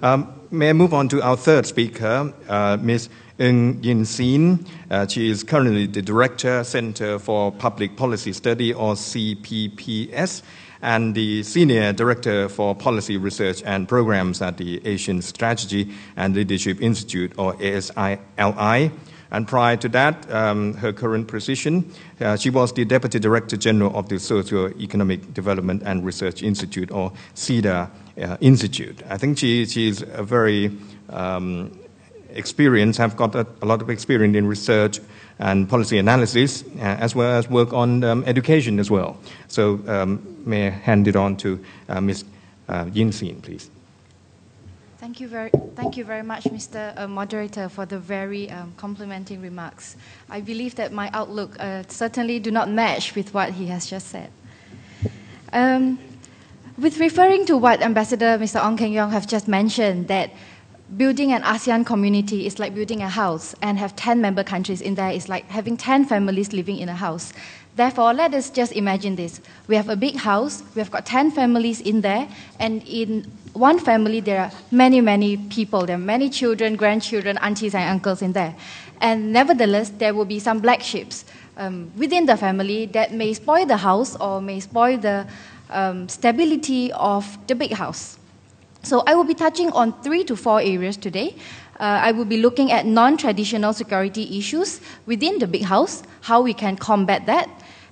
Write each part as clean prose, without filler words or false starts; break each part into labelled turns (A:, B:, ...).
A: May I move on to our third speaker, Ms. Yeen Seen. She is currently the Director, Center for Public Policy Study, or CPPS, and the Senior Director for Policy Research and Programs at the Asian Strategy and Leadership Institute, or ASLI. And prior to that, her current position, she was the Deputy Director General of the Socio-Economic Development and Research Institute, or SEDA Institute. I think she is a very experienced, have got a lot of experience in research and policy analysis, as well as work on education as well. So may I hand it on to Ms. Yeen Seen, please.
B: Thank you very much, Mr. Moderator, for the very complimenting remarks. I believe that my outlook certainly do not match with what he has just said. With referring to what Ambassador Mr. Ong Keng Yong have just mentioned, that building an ASEAN community is like building a house, and have 10 member countries in there is like having 10 families living in a house. Therefore, let us just imagine this. We have a big house, we have got 10 families in there, and in one family there are many, many people. There are many children, grandchildren, aunties and uncles in there. And nevertheless, there will be some black sheep within the family that may spoil the house or may spoil the stability of the big house. So I will be touching on 3 to 4 areas today. I will be looking at non-traditional security issues within the big house, how we can combat that.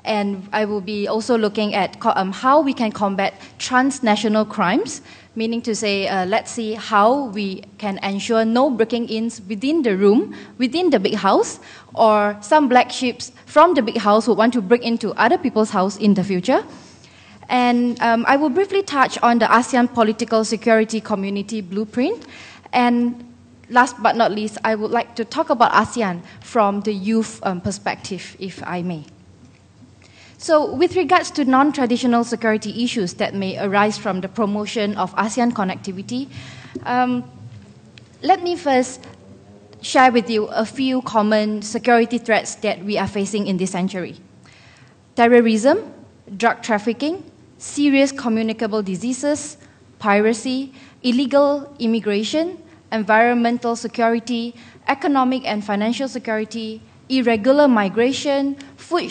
B: And I will be also looking at how we can combat transnational crimes, meaning to say, let's see how we can ensure no breaking-ins within the room, within the big house, or some black sheep from the big house who want to break into other people's house in the future. And I will briefly touch on the ASEAN Political Security Community Blueprint. And last but not least, I would like to talk about ASEAN from the youth perspective, if I may. So with regards to non-traditional security issues that may arise from the promotion of ASEAN connectivity, let me first share with you a few common security threats that we are facing in this century. Terrorism, drug trafficking, serious communicable diseases, piracy, illegal immigration, environmental security, economic and financial security, irregular migration, food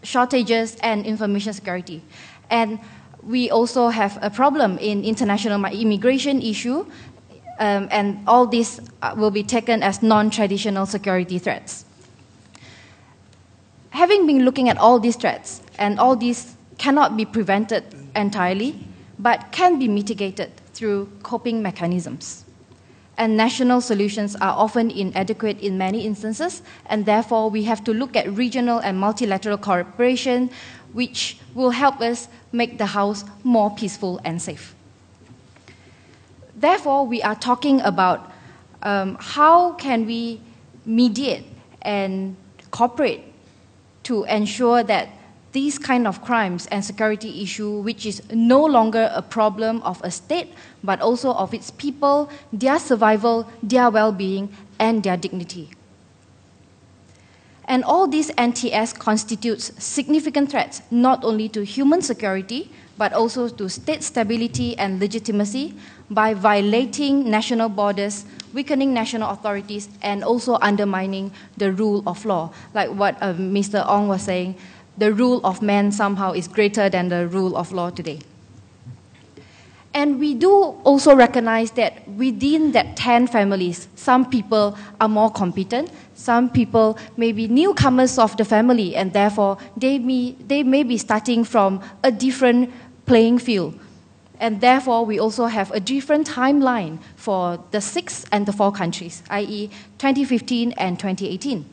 B: shortages, and information security. And we also have a problem in international immigration issue, and all these will be taken as non-traditional security threats. Having been looking at all these threats, and all these cannot be prevented entirely, but can be mitigated through coping mechanisms. And national solutions are often inadequate in many instances, and therefore we have to look at regional and multilateral cooperation, which will help us make the house more peaceful and safe. Therefore, we are talking about how can we mediate and cooperate to ensure that these kind of crimes and security issue, which is no longer a problem of a state, but also of its people, their survival, their well-being, and their dignity. And all these NTS constitutes significant threats, not only to human security, but also to state stability and legitimacy by violating national borders, weakening national authorities, and also undermining the rule of law. Like what Mr. Ong was saying, the rule of man somehow is greater than the rule of law today. And we do also recognize that within that 10 families, some people are more competent, some people may be newcomers of the family, and therefore they may be starting from a different playing field. And therefore, we also have a different timeline for the 6 and the 4 countries, i.e. 2015 and 2018.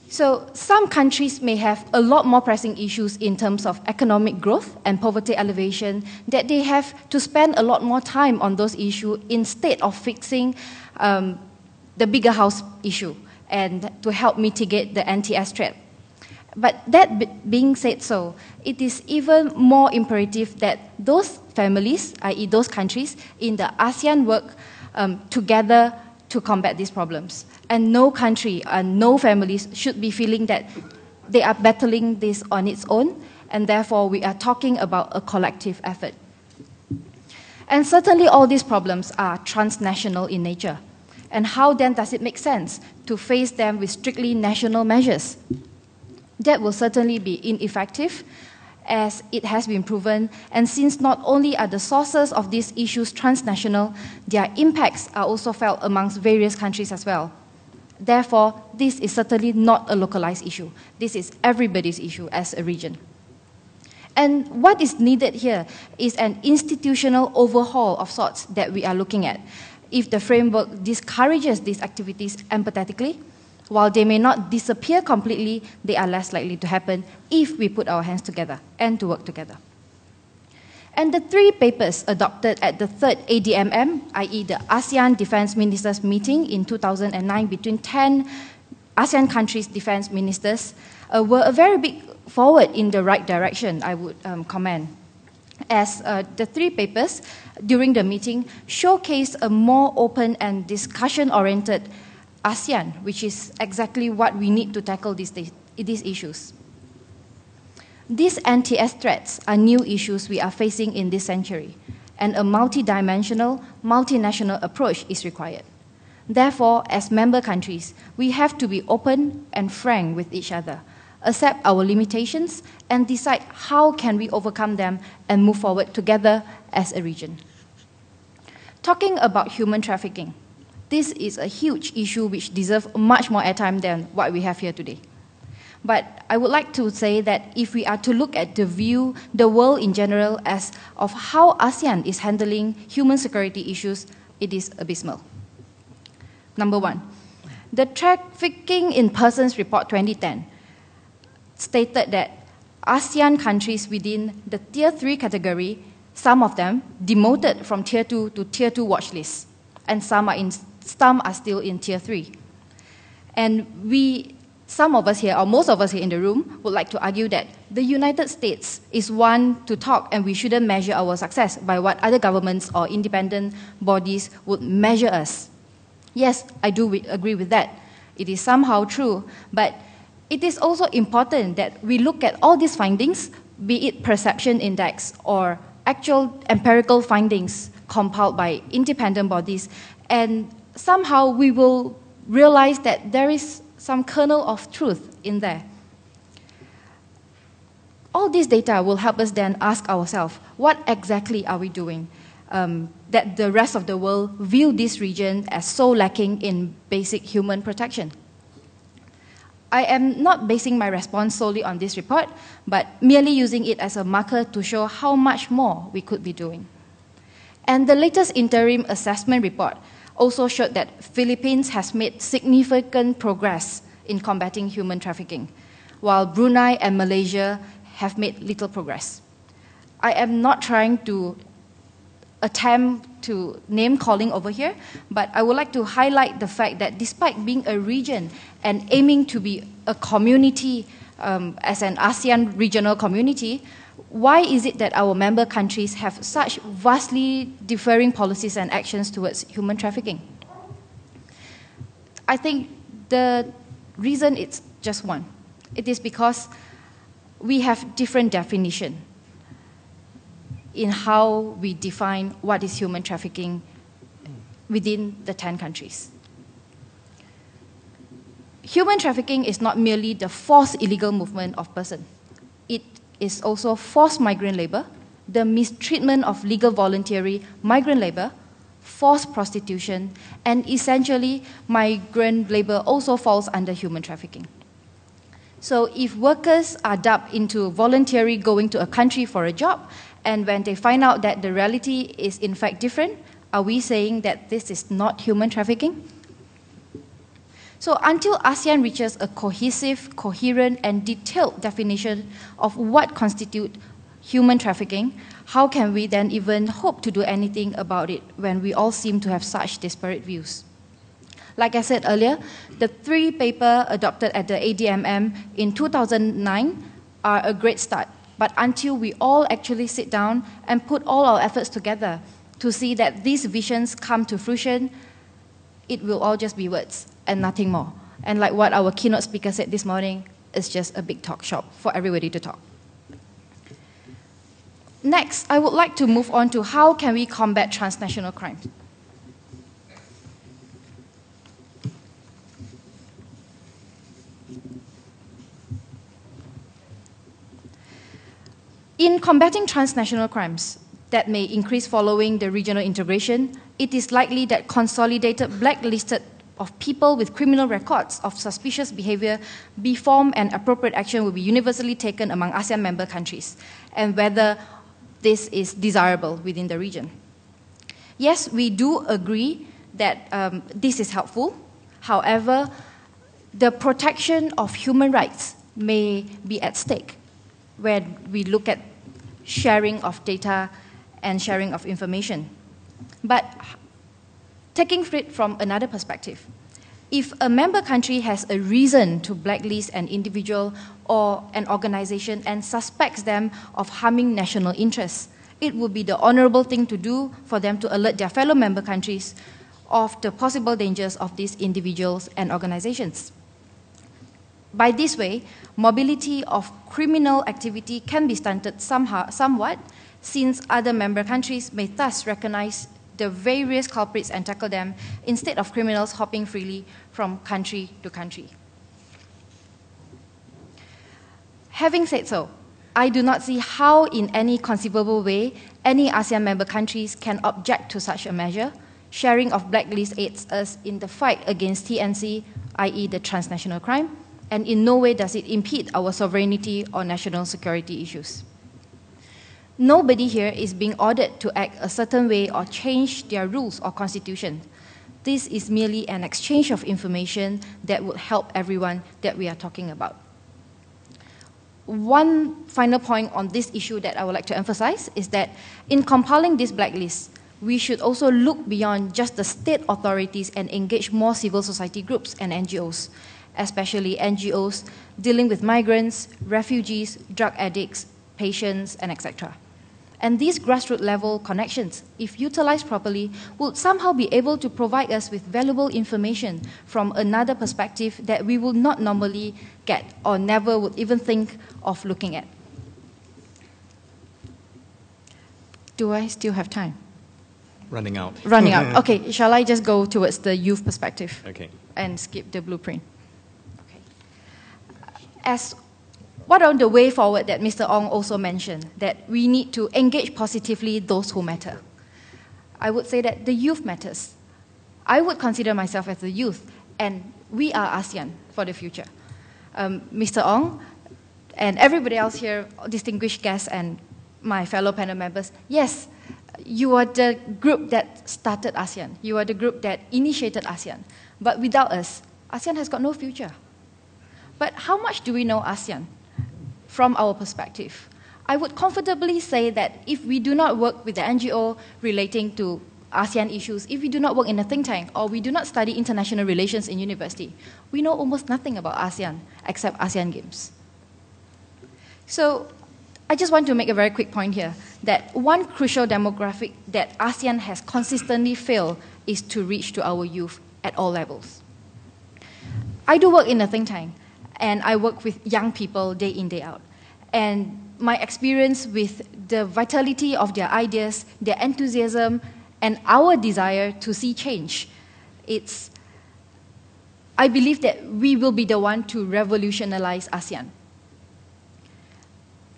B: So some countries may have a lot more pressing issues in terms of economic growth and poverty elevation, that they have to spend a lot more time on those issues instead of fixing the bigger house issue and to help mitigate the NTS threat. But that being said so, it is even more imperative that those families, i.e. those countries in the ASEAN work together to combat these problems. And no country and no families should be feeling that they are battling this on its own, and therefore we are talking about a collective effort. And certainly all these problems are transnational in nature. And how then does it make sense to face them with strictly national measures? That will certainly be ineffective, as it has been proven, and since not only are the sources of these issues transnational, their impacts are also felt amongst various countries as well. Therefore, this is certainly not a localized issue. This is everybody's issue as a region. And what is needed here is an institutional overhaul of sorts that we are looking at. If the framework discourages these activities empathetically, while they may not disappear completely, they are less likely to happen if we put our hands together and to work together. And the 3 papers adopted at the 3rd ADMM, i.e. the ASEAN Defense Ministers meeting in 2009 between 10 ASEAN countries' defense ministers, were a very big forward in the right direction, I would comment. As the 3 papers during the meeting showcased a more open and discussion-oriented ASEAN, which is exactly what we need to tackle these issues. These NTS threats are new issues we are facing in this century, and a multidimensional, multinational approach is required. Therefore, as member countries, we have to be open and frank with each other, accept our limitations, and decide how can we overcome them and move forward together as a region. Talking about human trafficking, this is a huge issue which deserves much more airtime than what we have here today. But I would like to say that if we are to look at the world in general as of how ASEAN is handling human security issues, it is abysmal. Number 1, the Trafficking in Persons Report 2010 stated that ASEAN countries within the Tier 3 category, some of them demoted from Tier 2 to Tier 2 watch lists, and some are still in Tier 3. And some of us here, or most of us here in the room, would like to argue that the United States is one to talk, and we shouldn't measure our success by what other governments or independent bodies would measure us. Yes, I do agree with that. It is somehow true, but it is also important that we look at all these findings, be it perception index or actual empirical findings compiled by independent bodies, and somehow we will realize that there is some kernel of truth in there. All this data will help us then ask ourselves, what exactly are we doing that the rest of the world view this region as so lacking in basic human protection? I am not basing my response solely on this report, but merely using it as a marker to show how much more we could be doing. And the latest interim assessment report also showed that Philippines has made significant progress in combating human trafficking, while Brunei and Malaysia have made little progress. I am not trying to attempt to name-calling over here, but I would like to highlight the fact that despite being a region and aiming to be a community as an ASEAN regional community, why is it that our member countries have such vastly differing policies and actions towards human trafficking? I think the reason is just one. It is because we have different definition in how we define what is human trafficking within the 10 countries. Human trafficking is not merely the forced illegal movement of persons. It is also forced migrant labor, the mistreatment of legal voluntary migrant labor, forced prostitution, and essentially migrant labor also falls under human trafficking. So if workers are dubbed into voluntary going to a country for a job, and when they find out that the reality is in fact different, are we saying that this is not human trafficking? So until ASEAN reaches a cohesive, coherent, and detailed definition of what constitutes human trafficking, how can we then even hope to do anything about it when we all seem to have such disparate views? Like I said earlier, the 3 papers adopted at the ADMM in 2009 are a great start. But until we all actually sit down and put all our efforts together to see that these visions come to fruition, it will all just be words and nothing more. And like what our keynote speaker said this morning, it's just a big talk shop for everybody to talk. Next, I would like to move on to how can we combat transnational crime. In combating transnational crimes that may increase following the regional integration, it is likely that consolidated blacklisted of people with criminal records of suspicious behavior be formed and appropriate action will be universally taken among ASEAN member countries, and whether this is desirable within the region. Yes, we do agree that this is helpful. However, the protection of human rights may be at stake when we look at sharing of data and sharing of information. But taking it from another perspective, if a member country has a reason to blacklist an individual or an organization and suspects them of harming national interests, it would be the honorable thing to do for them to alert their fellow member countries of the possible dangers of these individuals and organizations. By this way, mobility of criminal activity can be stunted somewhat, since other member countries may thus recognize the various culprits and tackle them instead of criminals hopping freely from country to country. Having said so, I do not see how in any conceivable way any ASEAN member countries can object to such a measure. Sharing of blacklist aids us in the fight against TNC, i.e. the transnational crime, and in no way does it impede our sovereignty or national security issues. Nobody here is being ordered to act a certain way or change their rules or constitution. This is merely an exchange of information that would help everyone that we are talking about. One final point on this issue that I would like to emphasize is that in compiling this blacklist, we should also look beyond just the state authorities and engage more civil society groups and NGOs, especially NGOs dealing with migrants, refugees, drug addicts, patients, and etc. And these grassroots level connections, if utilized properly, would somehow be able to provide us with valuable information from another perspective that we would not normally get or never would even think of looking at. Do I still have time?
A: Running out.
B: Running out. Okay, shall I just go towards the youth perspective?
A: Okay.
B: And skip the blueprint? Okay. As what on the way forward that Mr. Ong also mentioned, that we need to engage positively those who matter. I would say that the youth matters. I would consider myself as the youth, and we are ASEAN for the future. Mr. Ong and everybody else here, distinguished guests and my fellow panel members, yes, you are the group that started ASEAN. You are the group that initiated ASEAN. But without us, ASEAN has got no future. But how much do we know ASEAN from our perspective? I would comfortably say that if we do not work with the NGO relating to ASEAN issues, if we do not work in a think tank, or we do not study international relations in university, we know almost nothing about ASEAN except ASEAN Games. So I just want to make a very quick point here, that one crucial demographic that ASEAN has consistently failed is to reach to our youth at all levels. I do work in a think tank, and I work with young people day in, day out. And my experience with the vitality of their ideas, their enthusiasm, and our desire to see change, I believe that we will be the one to revolutionize ASEAN.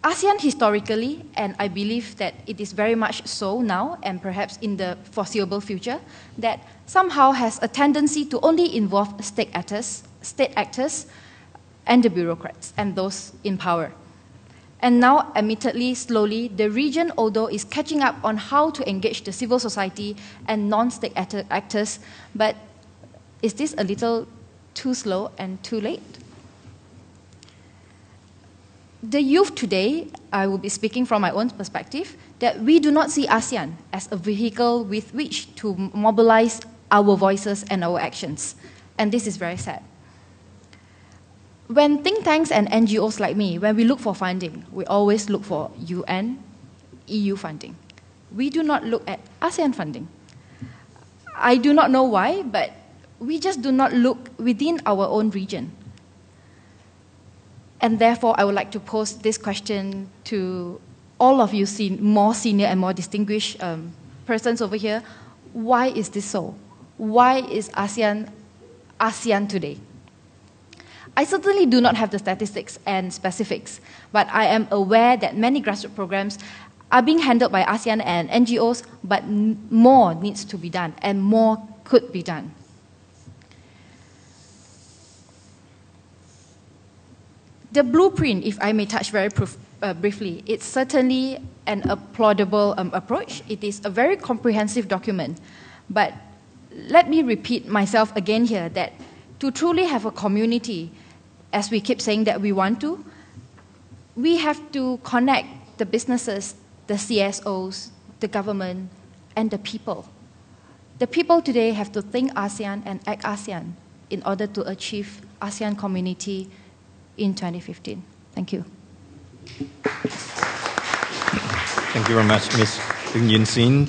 B: ASEAN historically, and I believe that it is very much so now, and perhaps in the foreseeable future, that somehow has a tendency to only involve state actors, and the bureaucrats, and those in power. And now, admittedly, slowly, the region, although is catching up on how to engage the civil society and non-state actors, but is this a little too slow and too late? The youth today, I will be speaking from my own perspective, that we do not see ASEAN as a vehicle with which to mobilize our voices and our actions. And this is very sad. When think tanks and NGOs like me, when we look for funding, we always look for UN, EU funding. We do not look at ASEAN funding. I do not know why, but we just do not look within our own region. And therefore, I would like to pose this question to all of you more senior and more distinguished persons over here, why is this so? Why is ASEAN today? I certainly do not have the statistics and specifics, but I am aware that many grassroots programs are being handled by ASEAN and NGOs, but more needs to be done and more could be done. The blueprint, if I may touch very briefly, it's certainly an applaudable approach. It is a very comprehensive document, but let me repeat myself again here that to truly have a community, as we keep saying that we want to, we have to connect the businesses, the CSOs, the government, and the people. The people today have to think ASEAN and act ASEAN in order to achieve ASEAN community in 2015. Thank you.
A: Thank you very much, Ms. Yeen Seen.